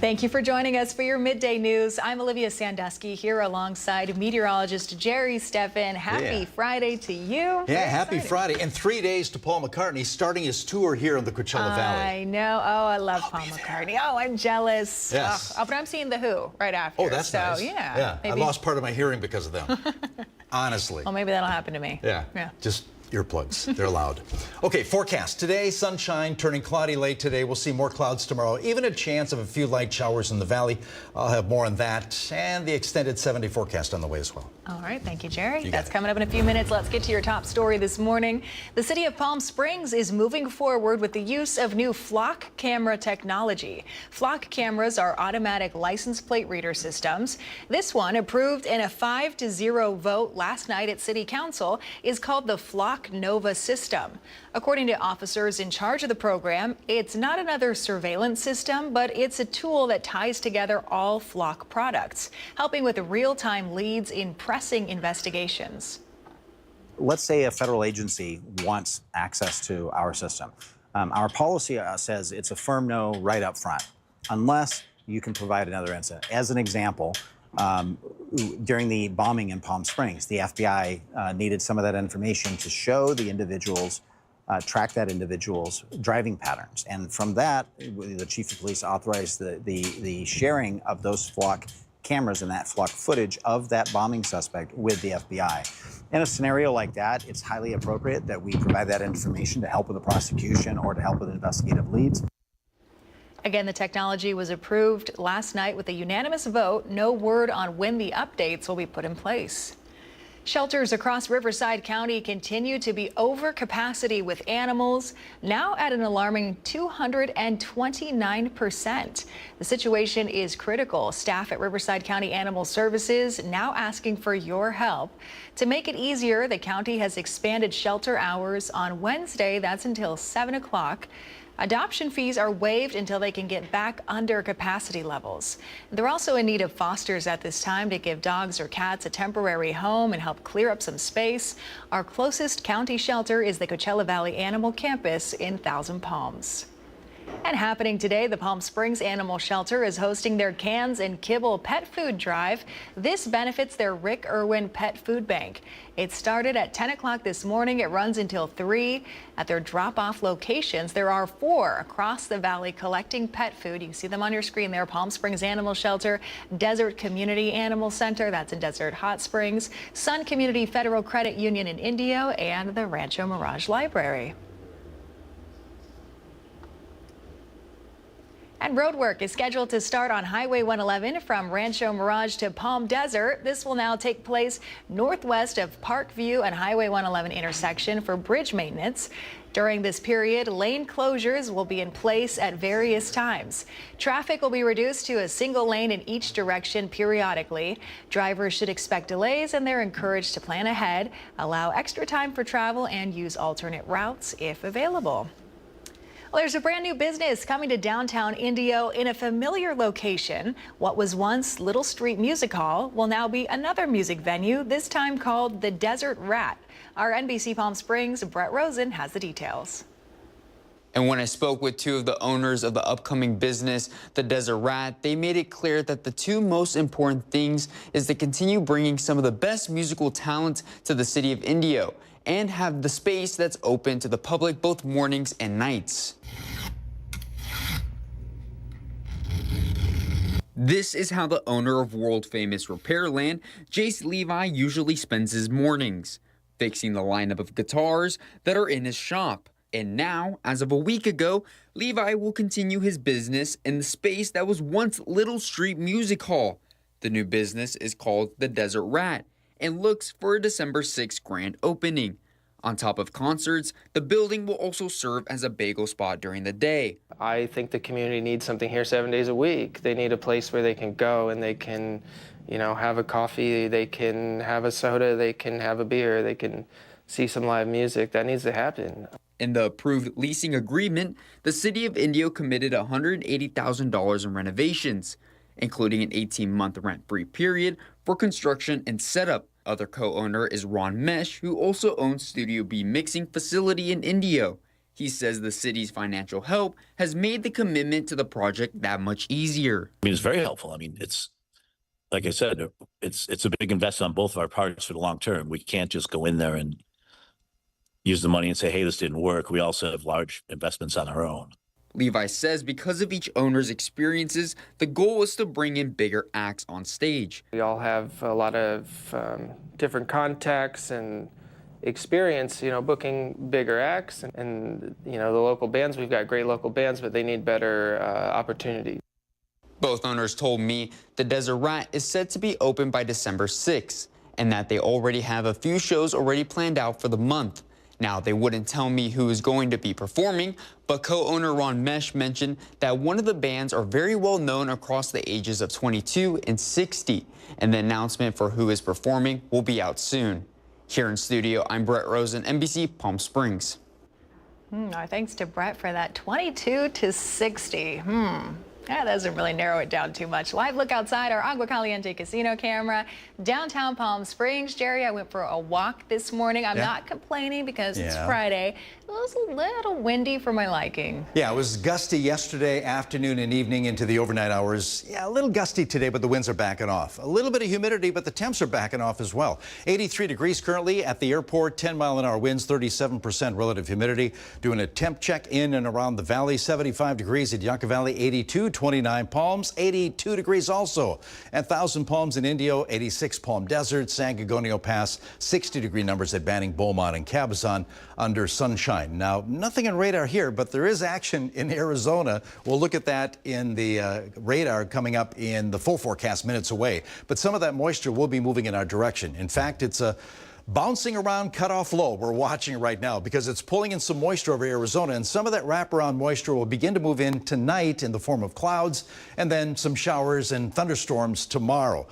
Thank you for joining us for your midday news. I'm Olivia Sandusky here alongside meteorologist Jerry Steffen. Happy Friday to you. Yeah, happy Friday. And 3 days to Paul McCartney starting his tour here in the Coachella Valley. I know. Oh, I love Paul McCartney. Oh, I'm jealous. Yes. Oh, but I'm seeing The Who right after. Oh, that's nice. Yeah. I lost part of my hearing because of them. Honestly. Well, maybe that'll happen to me. Yeah. Just earplugs. They're loud. Okay, forecast. Today, sunshine, turning cloudy late today. We'll see more clouds tomorrow. Even a chance of a few light showers in the valley. I'll have more on that and the extended 7-day forecast on the way as well. All right. Thank you, Jerry. That's coming up in a few minutes. Let's get to your top story this morning. The city of Palm Springs is moving forward with the use of new flock camera technology. Flock cameras are automatic license plate reader systems. This one, approved in a 5-0 vote last night at City Council, is called the Flock Nova system. According to officers in charge of the program, it's not another surveillance system, but it's a tool that ties together all flock products, helping with real-time leads in pressing investigations. Let's say a federal agency wants access to our system. Our policy says it's a firm no right up front, unless you can provide another incident. As an example, during the bombing in Palm Springs, the FBI needed some of that information to show the individuals, track that individual's driving patterns. And from that, the chief of police authorized the sharing of those flock cameras and that flock footage of that bombing suspect with the FBI. In a scenario like that, it's highly appropriate that we provide that information to help with the prosecution or to help with investigative leads. Again, the technology was approved last night with a unanimous vote. No word on when the updates will be put in place. Shelters across Riverside County continue to be over capacity with animals, now at an alarming 229%. The situation is critical. Staff at Riverside County Animal Services now asking for your help. To make it easier, the county has expanded shelter hours on Wednesday. That's until 7 o'clock. Adoption fees are waived until they can get back under capacity levels. They're also in need of fosters at this time to give dogs or cats a temporary home and help clear up some space. Our closest county shelter is the Coachella Valley Animal Campus in Thousand Palms. And happening today, the Palm Springs Animal Shelter is hosting their Cans and Kibble Pet Food Drive. This benefits their Rick Irwin Pet Food Bank. It started at 10 o'clock this morning. It runs until 3. At their drop-off locations, there are 4 across the valley collecting pet food. You can see them on your screen there. Palm Springs Animal Shelter, Desert Community Animal Center, that's in Desert Hot Springs, Sun Community Federal Credit Union in Indio, and the Rancho Mirage Library. And road work is scheduled to start on Highway 111 from Rancho Mirage to Palm Desert. This will now take place northwest of Parkview and Highway 111 intersection for bridge maintenance. During this period, lane closures will be in place at various times. Traffic will be reduced to a single lane in each direction periodically. Drivers should expect delays, and they're encouraged to plan ahead, allow extra time for travel, and use alternate routes if available. Well, there's a brand new business coming to downtown Indio in a familiar location. What was once Little Street Music Hall will now be another music venue, this time called the Desert Rat. Our NBC Palm Springs' Brett Rosen has the details. And when I spoke with 2 of the owners of the upcoming business, the Desert Rat, they made it clear that the 2 most important things is to continue bringing some of the best musical talent to the city of Indio and have the space that's open to the public both mornings and nights. This is how the owner of world-famous Repairland, Jace Levi, usually spends his mornings, fixing the lineup of guitars that are in his shop. And now, as of a week ago, Levi will continue his business in the space that was once Little Street Music Hall. The new business is called the Desert Rat and looks for a December 6th grand opening. On top of concerts, the building will also serve as a bagel spot during the day. I think the community needs something here 7 days a week. They need a place where they can go and they can, have a coffee, they can have a soda, they can have a beer, they can see some live music. That needs to happen. In the approved leasing agreement, the city of Indio committed $180,000 in renovations, including an 18-month rent-free period for construction and setup. Other co-owner is Ron Mesh, who also owns Studio B mixing facility in Indio. He says the city's financial help has made the commitment to the project that much easier. I mean, it's very helpful. I mean, it's like I said, it's a big investment on both of our parts for the long term. We can't just go in there and use the money and say, hey, this didn't work. We also have large investments on our own. Levi says because of each owner's experiences, the goal is to bring in bigger acts on stage. We all have a lot of different contacts and experience, booking bigger acts. And the local bands, we've got great local bands, but they need better opportunities. Both owners told me the Deseret is set to be open by December 6th and that they already have a few shows already planned out for the month. Now, they wouldn't tell me who is going to be performing, but co-owner Ron Mesh mentioned that one of the bands are very well known across the ages of 22 and 60, and the announcement for who is performing will be out soon. Here in studio, I'm Brett Rosen, NBC Palm Springs. Our thanks to Brett for that 22 to 60. That doesn't really narrow it down too much. Live look outside our Agua Caliente casino camera, downtown Palm Springs. Jerry, I went for a walk this morning. I'm not complaining because it's Friday. It was a little windy for my liking. Yeah, it was gusty yesterday afternoon and evening into the overnight hours. Yeah, a little gusty today, but the winds are backing off. A little bit of humidity, but the temps are backing off as well. 83 degrees currently at the airport, 10-mile-an-hour winds, 37% relative humidity. Doing a temp check in and around the valley, 75 degrees at Yucca Valley, 82, 29 Palms, 82 degrees also at Thousand Palms in Indio, 86 Palm Desert, San Gorgonio Pass, 60-degree numbers at Banning, Beaumont, and Cabazon under sunshine. Now, nothing on radar here, but there is action in Arizona. We'll look at that in the radar coming up in the full forecast minutes away. But some of that moisture will be moving in our direction. In fact, it's a bouncing around cutoff low we're watching right now because it's pulling in some moisture over Arizona, and some of that wraparound moisture will begin to move in tonight in the form of clouds and then some showers and thunderstorms tomorrow.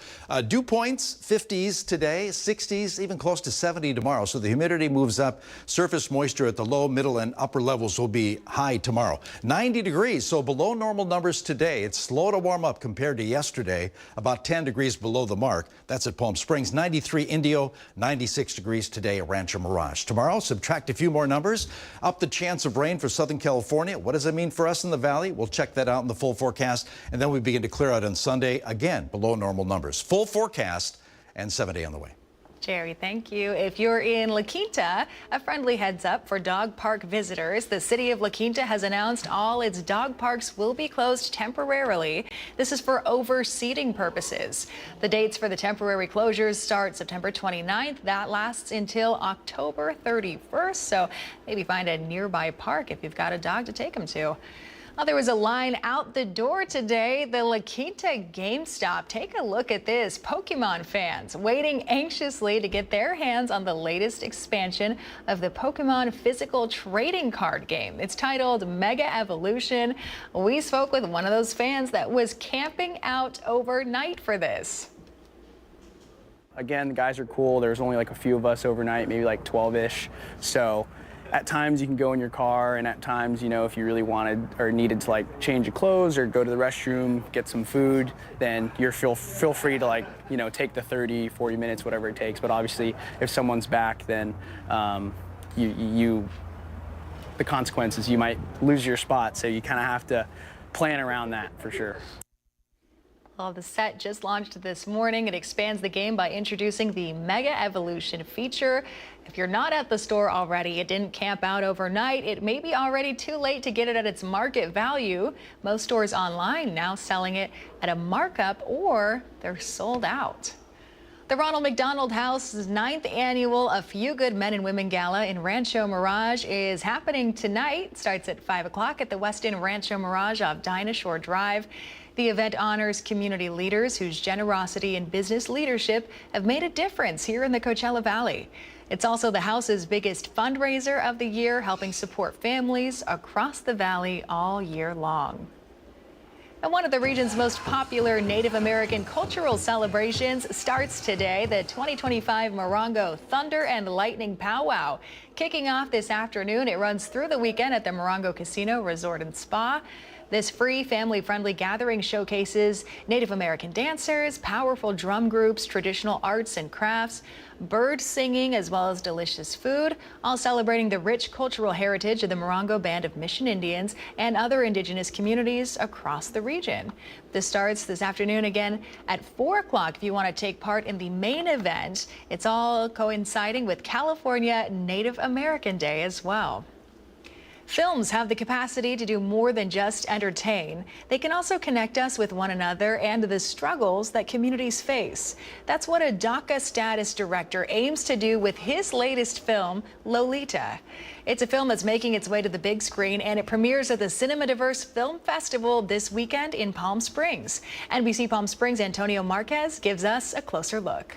Dew points 50s today, 60s, even close to 70 tomorrow. So the humidity moves up. Surface moisture at the low, middle, and upper levels will be high tomorrow. 90 degrees, so below normal numbers today. It's slow to warm up compared to yesterday, about 10 degrees below the mark. That's at Palm Springs. 93 Indio, 96 degrees today at Rancho Mirage. Tomorrow, subtract a few more numbers. Up the chance of rain for Southern California. What does that mean for us in the valley? We'll check that out in the full forecast. And then we begin to clear out on Sunday, again, below normal numbers. Full forecast and 7-day on the way. Jerry, thank you. If you're in La Quinta, a friendly heads up for dog park visitors. The city of La Quinta has announced all its dog parks will be closed temporarily. This is for overseeding purposes. The dates for the temporary closures start September 29th. That lasts until October 31st. So maybe find a nearby park if you've got a dog to take them to. Well, there was a line out the door today, the La Quinta GameStop. Take a look at this. Pokemon fans waiting anxiously to get their hands on the latest expansion of the Pokemon physical trading card game. It's titled Mega Evolution. We spoke with one of those fans that was camping out overnight for this. Again, the guys are cool. There's only like a few of us overnight, maybe like 12-ish. So at times you can go in your car, and at times, if you really wanted or needed to like change your clothes or go to the restroom, get some food, then you're feel free to take the 30, 40 minutes, whatever it takes. But obviously, if someone's back, then the consequences, you might lose your spot. So you kind of have to plan around that for sure. Well, the set just launched this morning. It expands the game by introducing the Mega Evolution feature. If you're not at the store already, it didn't camp out overnight, it may be already too late to get it at its market value. Most stores online now selling it at a markup or they're sold out. The Ronald McDonald House's 9th annual A Few Good Men and Women Gala in Rancho Mirage is happening tonight. It starts at 5 o'clock at the Westin Rancho Mirage off Dinah Shore Drive. The event honors community leaders whose generosity and business leadership have made a difference here in the Coachella Valley. It's also the house's biggest fundraiser of the year, helping support families across the valley all year long. And one of the region's most popular Native American cultural celebrations starts today, the 2025 Morongo Thunder and Lightning Powwow. Kicking off this afternoon, it runs through the weekend at the Morongo Casino Resort and Spa. This free family-friendly gathering showcases Native American dancers, powerful drum groups, traditional arts and crafts, bird singing, as well as delicious food, all celebrating the rich cultural heritage of the Morongo Band of Mission Indians and other indigenous communities across the region. This starts this afternoon again at 4 o'clock if you want to take part in the main event. It's all coinciding with California Native American Day as well. Films have the capacity to do more than just entertain. They can also connect us with one another and the struggles that communities face. That's what a DACA status director aims to do with his latest film, Lolita. It's a film that's making its way to the big screen, and it premieres at the Cinema Diverse Film Festival this weekend in Palm Springs. NBC Palm Springs' Antonio Marquez gives us a closer look.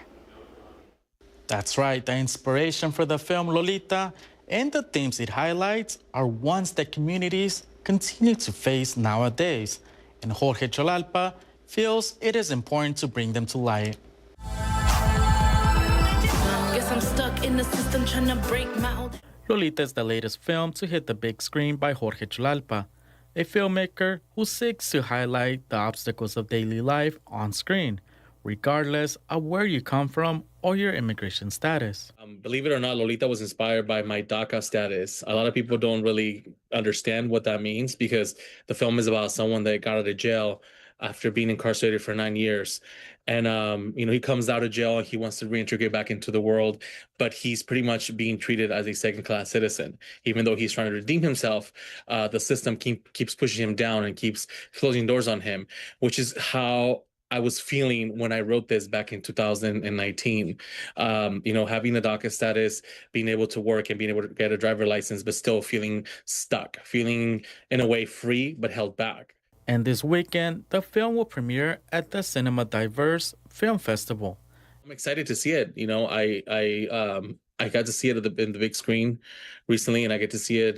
That's right, the inspiration for the film Lolita and the themes it highlights are ones that communities continue to face nowadays, and Jorge Cholalpa feels it is important to bring them to light. Guess I'm stuck in the system trying to break my old. Lolita is the latest film to hit the big screen by Jorge Cholalpa, a filmmaker who seeks to highlight the obstacles of daily life on screen, regardless of where you come from or your immigration status. Believe it or not, Lolita was inspired by my DACA status. A lot of people don't really understand what that means because the film is about someone that got out of jail after being incarcerated for 9 years. And, he comes out of jail and he wants to reintegrate back into the world, but he's pretty much being treated as a second-class citizen. Even though he's trying to redeem himself, the system keeps pushing him down and keeps closing doors on him, which is how I was feeling when I wrote this back in 2019. Having the DACA status, being able to work and being able to get a driver license, but still feeling stuck, feeling in a way free, but held back. And this weekend, the film will premiere at the Cinema Diverse Film Festival. I'm excited to see it. I got to see it in the big screen recently, and I get to see it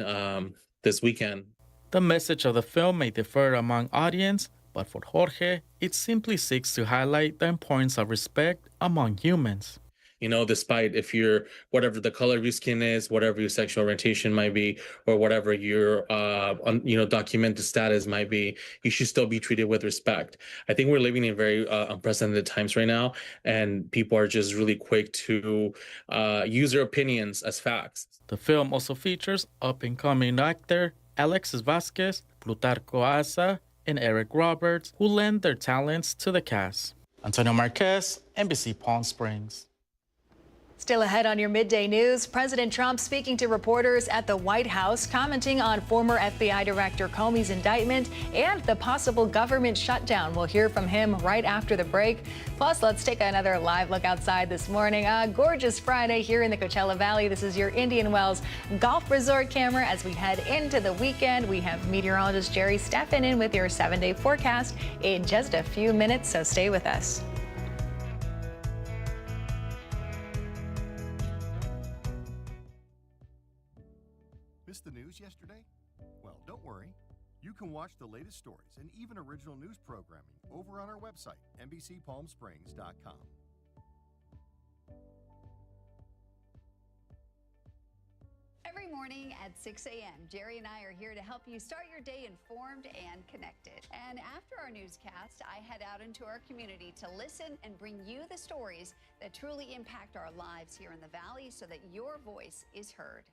this weekend. The message of the film may differ among audience, but for Jorge, it simply seeks to highlight the importance of respect among humans. Despite if you're whatever the color of your skin is, whatever your sexual orientation might be, or whatever your documented status might be, you should still be treated with respect. I think we're living in very unprecedented times right now, and people are just really quick to use their opinions as facts. The film also features up-and-coming actor Alexis Vasquez, Plutarco Asa, and Eric Roberts, who lend their talents to the cast. Antonio Marquez, NBC Palm Springs. Still ahead on your midday news, President Trump speaking to reporters at the White House, commenting on former FBI Director Comey's indictment and the possible government shutdown. We'll hear from him right after the break. Plus, let's take another live look outside this morning. A gorgeous Friday here in the Coachella Valley. This is your Indian Wells Golf Resort camera as we head into the weekend. We have meteorologist Jerry Steffen in with your 7-day forecast in just a few minutes, so stay with us. Missed the news yesterday? Well, don't worry. You can watch the latest stories and even original news programming over on our website, NBCPalmSprings.com. Every morning at 6 a.m., Jerry and I are here to help you start your day informed and connected. And after our newscast, I head out into our community to listen and bring you the stories that truly impact our lives here in the Valley so that your voice is heard.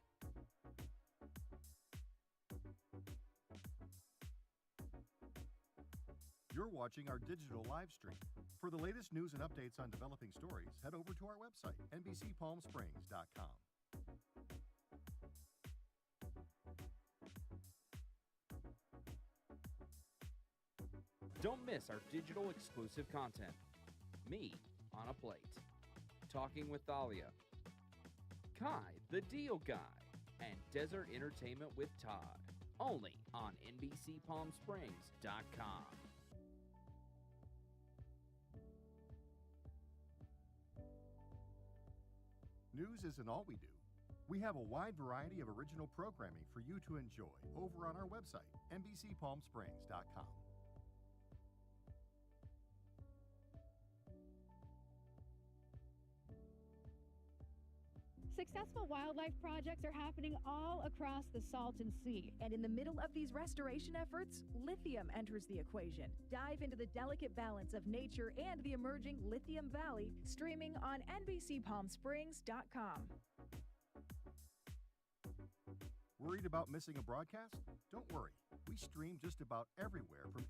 You're watching our digital live stream. For the latest news and updates on developing stories, head over to our website, NBCPalmSprings.com. Don't miss our digital exclusive content. Me on a Plate, Talking with Thalia, Kai the Deal Guy, and Desert Entertainment with Todd. Only on NBCPalmSprings.com. News isn't all we do. We have a wide variety of original programming for you to enjoy over on our website, NBCPalmSprings.com. Successful wildlife projects are happening all across the Salton Sea. And in the middle of these restoration efforts, lithium enters the equation. Dive into the delicate balance of nature and the emerging Lithium Valley, streaming on NBCPalmSprings.com. Worried about missing a broadcast? Don't worry. We stream just about everywhere from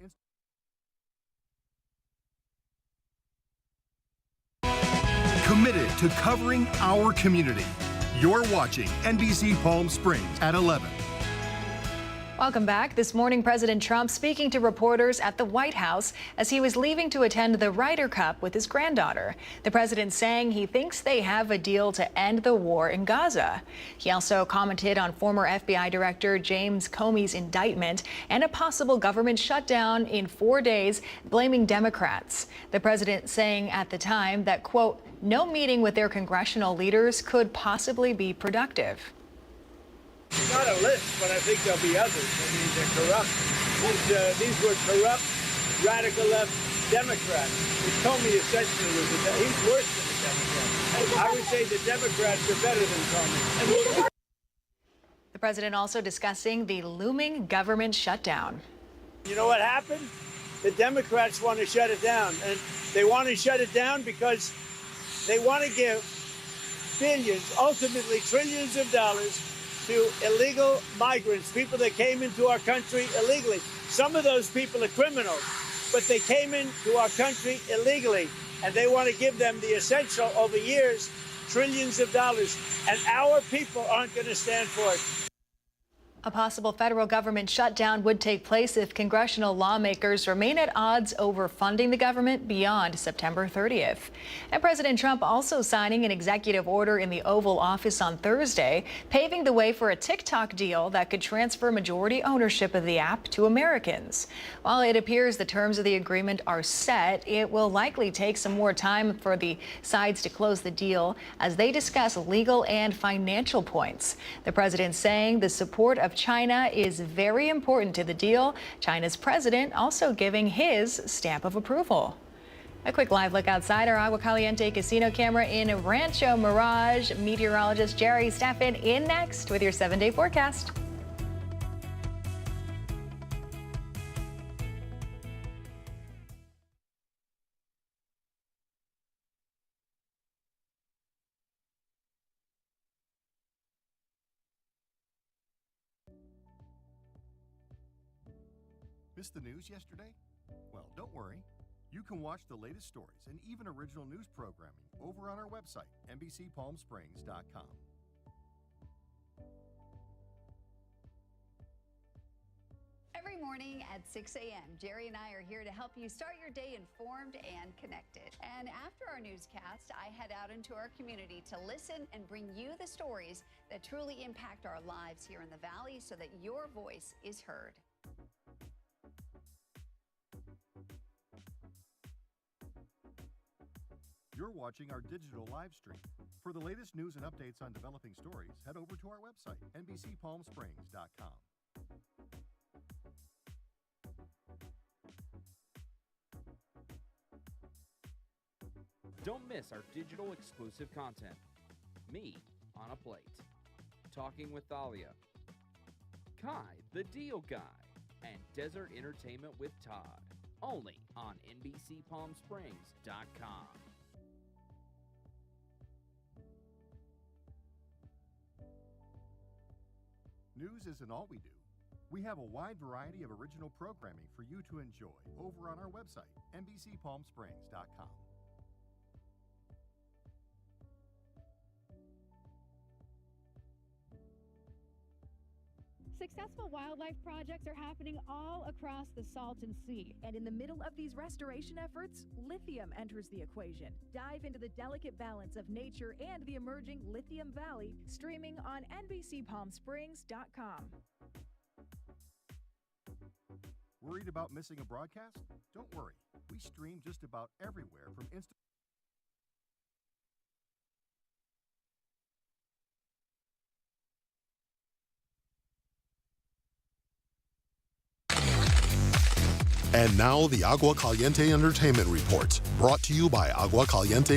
Committed to covering our community. You're watching NBC Palm Springs at 11. Welcome back. This morning, President Trump speaking to reporters at the White House as he was leaving to attend the Ryder Cup with his granddaughter. The president saying he thinks they have a deal to end the war in Gaza. He also commented on former FBI Director James Comey's indictment and a possible government shutdown in 4 days, blaming Democrats. The president saying at the time that, quote, no meeting with their congressional leaders could possibly be productive. Not a list, but I think there'll be others. I mean, they're corrupt. These were corrupt, radical left Democrats. Comey essentially he's worse than a Democrat. I would say the Democrats are better than Comey. The president also discussing the looming government shutdown. You know what happened? The Democrats want to shut it down. And they want to shut it down because they want to give billions, ultimately trillions of dollars to illegal migrants, people that came into our country illegally. Some of those people are criminals, but they came into our country illegally, and they want to give them the essential over years, trillions of dollars, and our people aren't going to stand for it. A possible federal government shutdown would take place if congressional lawmakers remain at odds over funding the government beyond September 30th. And President Trump also signing an executive order in the Oval Office on Thursday, paving the way for a TikTok deal that could transfer majority ownership of the app to Americans. While it appears the terms of the agreement are set, it will likely take some more time for the sides to close the deal as they discuss legal and financial points. The president saying the support of China is very important to the deal. China's president also giving his stamp of approval. A quick live look outside our Agua Caliente casino camera in Rancho Mirage. Meteorologist Jerry Staffen in next with your 7-day forecast. Missed the news yesterday? Well, don't worry. You can watch the latest stories and even original news programming over on our website, NBCPalmSprings.com. Every morning at 6 a.m., Jerry and I are here to help you start your day informed and connected. And after our newscast, I head out into our community to listen and bring you the stories that truly impact our lives here in the Valley so that your voice is heard. You're watching our digital live stream. For the latest news and updates on developing stories, head over to our website, NBCPalmSprings.com. Don't miss our digital exclusive content. Me on a Plate, Talking with Thalia, Kai the Deal Guy, and Desert Entertainment with Todd. Only on NBCPalmSprings.com. News isn't all we do. We have a wide variety of original programming for you to enjoy over on our website, NBCPalmSprings.com. Successful wildlife projects are happening all across the Salton Sea. And in the middle of these restoration efforts, lithium enters the equation. Dive into the delicate balance of nature and the emerging Lithium Valley, streaming on NBCPalmSprings.com. Worried about missing a broadcast? Don't worry. We stream just about everywhere from And now the Agua Caliente Entertainment Report, brought to you by Agua Caliente.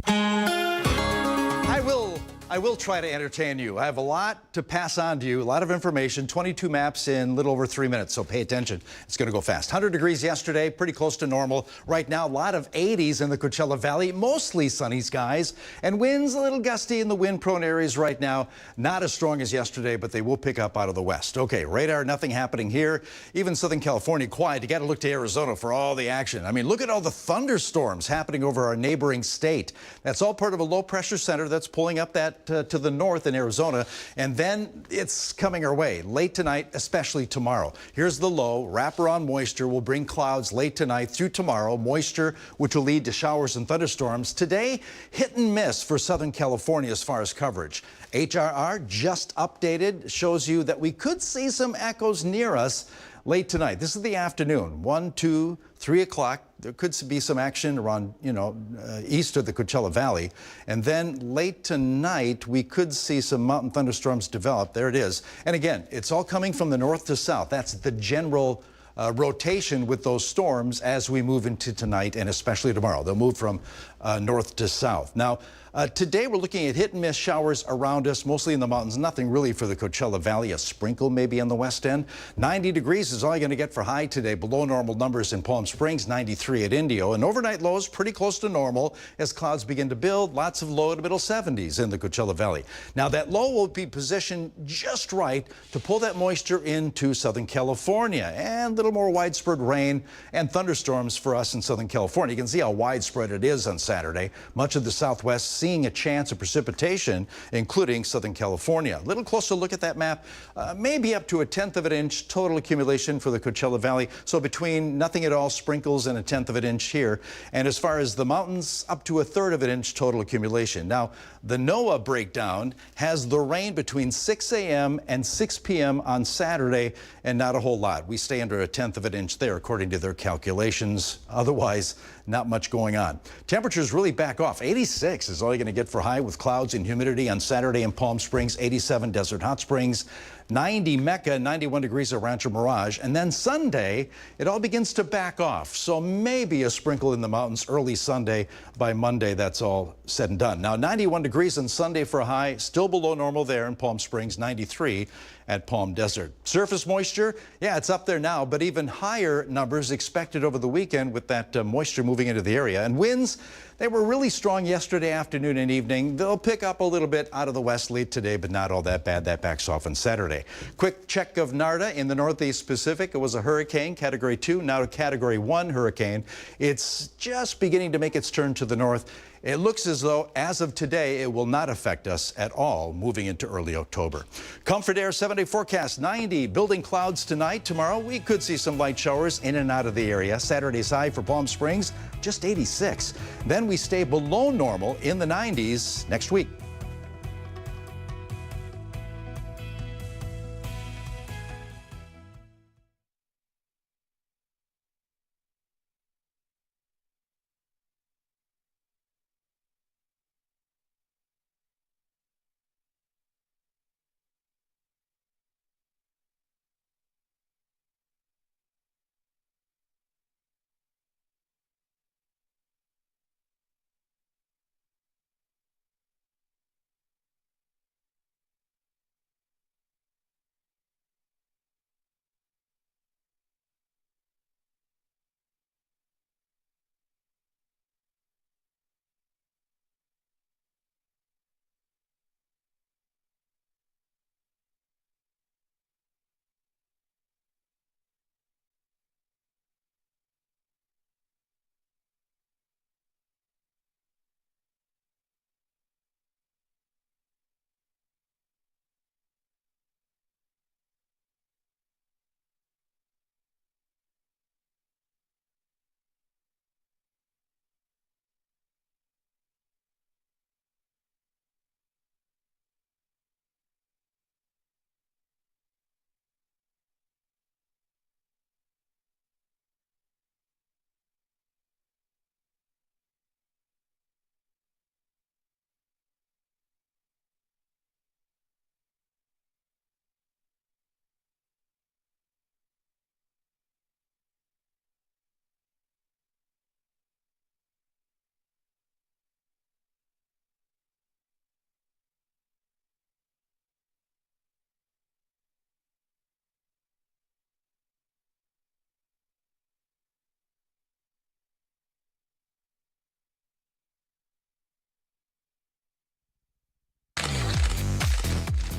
I I will try to entertain you. I have a lot to pass on to you, a lot of information, 22 maps in a little over 3 minutes, so pay attention. It's going to go fast. 100 degrees yesterday, pretty close to normal. Right now, a lot of 80s in the Coachella Valley, mostly sunny skies, and winds a little gusty in the wind-prone areas right now. Not as strong as yesterday, but they will pick up out of the west. Okay, radar, nothing happening here. Even Southern California, quiet. You got to look to Arizona for all the action. I mean, look at all the thunderstorms happening over our neighboring state. That's all part of a low-pressure center that's pulling up that to the north in Arizona, and then it's coming our way late tonight, especially tomorrow. Here's the low. Wraparound moisture will bring clouds late tonight through tomorrow. Moisture, which will lead to showers and thunderstorms. Today, hit and miss for Southern California as far as coverage. HRR just updated, shows you that we could see some echoes near us late tonight. This is the afternoon, 1, 2, 3 o'clock. There could be some action around, east of the Coachella Valley. And then late tonight, we could see some mountain thunderstorms develop. There it is. And again, it's all coming from the north to south. That's the general rotation with those storms as we move into tonight and especially tomorrow. They'll move from north to south. Now, today we're looking at hit and miss showers around us, mostly in the mountains. Nothing really for the Coachella Valley. A sprinkle maybe on the west end. 90 degrees is all you're going to get for high today. Below normal numbers in Palm Springs, 93 at Indio. And overnight lows pretty close to normal as clouds begin to build. Lots of low to middle 70s in the Coachella Valley. Now that low will be positioned just right to pull that moisture into Southern California, and a little more widespread rain and thunderstorms for us in Southern California. You can see how widespread it is on Saturday. Much of the Southwest seeing a chance of precipitation, including Southern California. A little closer look at that map, maybe up to 1/10 of an inch total accumulation for the Coachella Valley. So between nothing at all, sprinkles, and 1/10 of an inch here. And as far as the mountains, up to 1/3 of an inch total accumulation. Now, the NOAA breakdown has the rain between 6 a.m. and 6 p.m. on Saturday, and not a whole lot. We stay under 1/10 of an inch there, according to their calculations. Otherwise, not much going on. Temperatures really back off. 86 is all you're going to get for high with clouds and humidity on Saturday in Palm Springs, 87 Desert Hot Springs, 90 Mecca, 91 degrees at Rancho Mirage. And then Sunday, it all begins to back off. So maybe a sprinkle in the mountains early Sunday. By Monday, that's all said and done. Now, 91 degrees on Sunday for a high, still below normal there in Palm Springs, 93 at Palm Desert. Surface moisture, yeah, it's up there now, but even higher numbers expected over the weekend with that moisture moving into the area. And winds, they were really strong yesterday afternoon and evening. They'll pick up a little bit out of the west late today, but not all that bad. That backs off on Saturday. Quick check of NARDA in the Northeast Pacific. It was a hurricane, Category 2, now a Category 1 hurricane. It's just beginning to make its turn to the north. It looks as though, as of today, it will not affect us at all moving into early October. Comfort Air 7-day forecast, 90. Building clouds tonight. Tomorrow, we could see some light showers in and out of the area. Saturday's high for Palm Springs, just 86. Then we stay below normal in the 90s next week.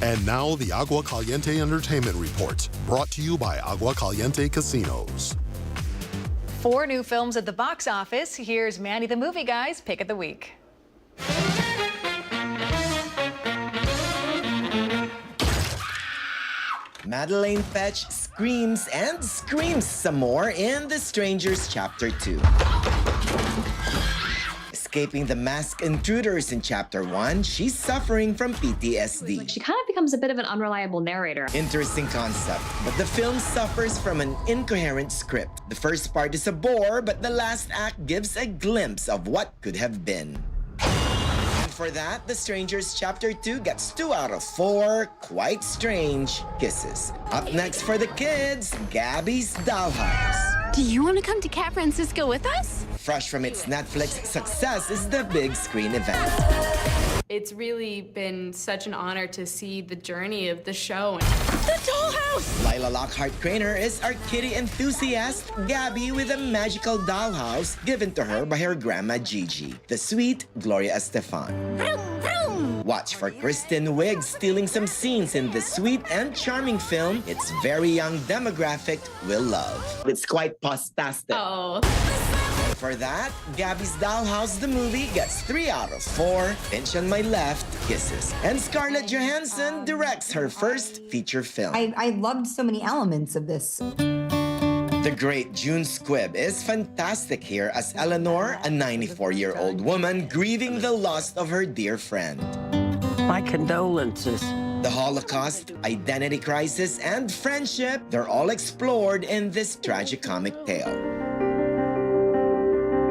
And now the Agua Caliente Entertainment Report, brought to you by Agua Caliente Casinos. 4 new films at the box office. Here's Manny the Movie Guy's Pick of the Week. Madeleine Petsch screams and screams some more in The Strangers Chapter 2. Escaping the masked intruders in Chapter 1, she's suffering from PTSD. She kind of becomes a bit of an unreliable narrator. Interesting concept, but the film suffers from an incoherent script. The first part is a bore, but the last act gives a glimpse of what could have been. And for that, The Strangers Chapter 2 gets 2 out of 4 quite strange kisses. Up next for the kids, Gabby's Dollhouse. Do you want to come to San Francisco with us? Fresh from its Netflix success is the big screen event. It's really been such an honor to see the journey of the show. The dollhouse! Lila Lockhart Craner is our kitty enthusiast, Gabby, with a magical dollhouse given to her by her grandma Gigi, the sweet Gloria Estefan. Watch for Kristen Wiig stealing some scenes in the sweet and charming film its very young demographic will love. It's quite postastic. Oh. And for that, Gabby's Dollhouse the movie gets 3 out of 4 pinch on my left kisses. And Scarlett Johansson directs her first feature film. I loved so many elements of this. The great June Squibb is fantastic here as Eleanor, a 94-year-old woman grieving the loss of her dear friend. My condolences. The Holocaust, identity crisis, and friendship, they're all explored in this tragicomic tale.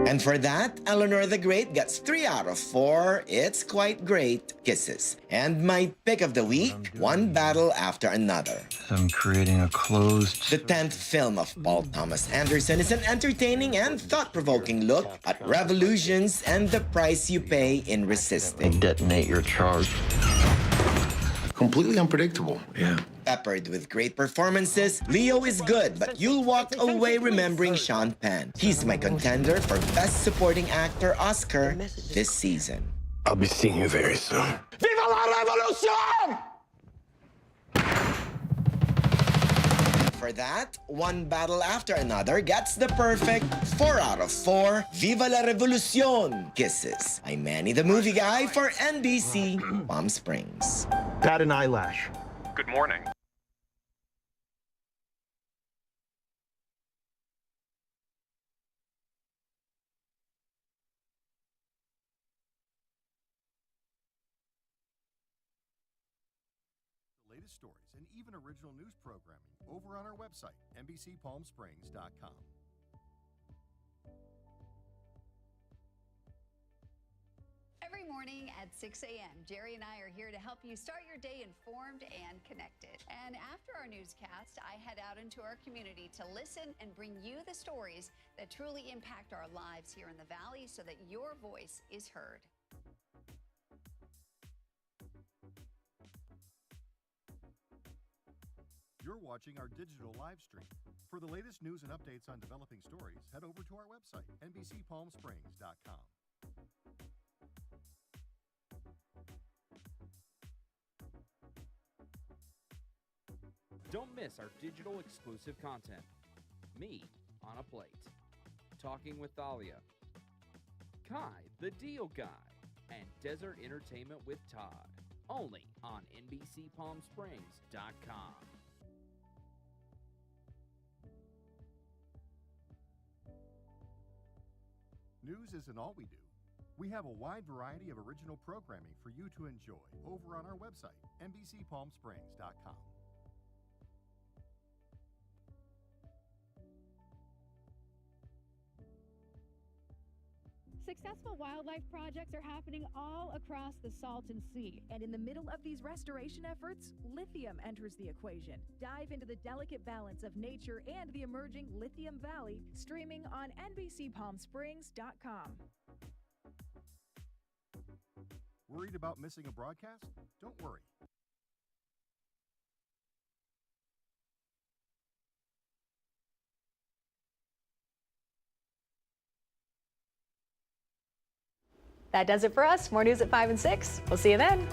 And for that, Eleanor the Great gets 3 out of 4 it's quite great kisses. And my pick of the week, One Battle After Another. I'm creating a closed... The 10th film of Paul Thomas Anderson is an entertaining and thought-provoking look at revolutions and the price you pay in resisting. Detonate your charge. Completely unpredictable. Yeah. Peppered with great performances, Leo is good, but you'll walk away remembering Sean Penn. He's my contender for Best Supporting Actor Oscar this season. I'll be seeing you very soon. Viva la revolution! For that, One Battle After Another gets the perfect 4 out of 4 Viva la Revolucion kisses. I'm Manny the Movie Guy for NBC Palm Springs. Pat an eyelash. Good morning. The latest stories and even original news programming over on our website, NBCPalmSprings.com. Every morning at 6 a.m., Jerry and I are here to help you start your day informed and connected. And after our newscast, I head out into our community to listen and bring you the stories that truly impact our lives here in the Valley so that your voice is heard. You're watching our digital live stream. For the latest news and updates on developing stories, head over to our website, NBCPalmSprings.com. Don't miss our digital exclusive content. Me on a Plate. Talking with Thalia. Kai, the Deal Guy. And Desert Entertainment with Todd. Only on NBCPalmSprings.com. News isn't all we do. We have a wide variety of original programming for you to enjoy over on our website, NBCPalmSprings.com. Successful wildlife projects are happening all across the Salton Sea. And in the middle of these restoration efforts, lithium enters the equation. Dive into the delicate balance of nature and the emerging Lithium Valley, streaming on NBCPalmSprings.com. Worried about missing a broadcast? Don't worry. That does it for us. More news at 5 and 6. We'll see you then.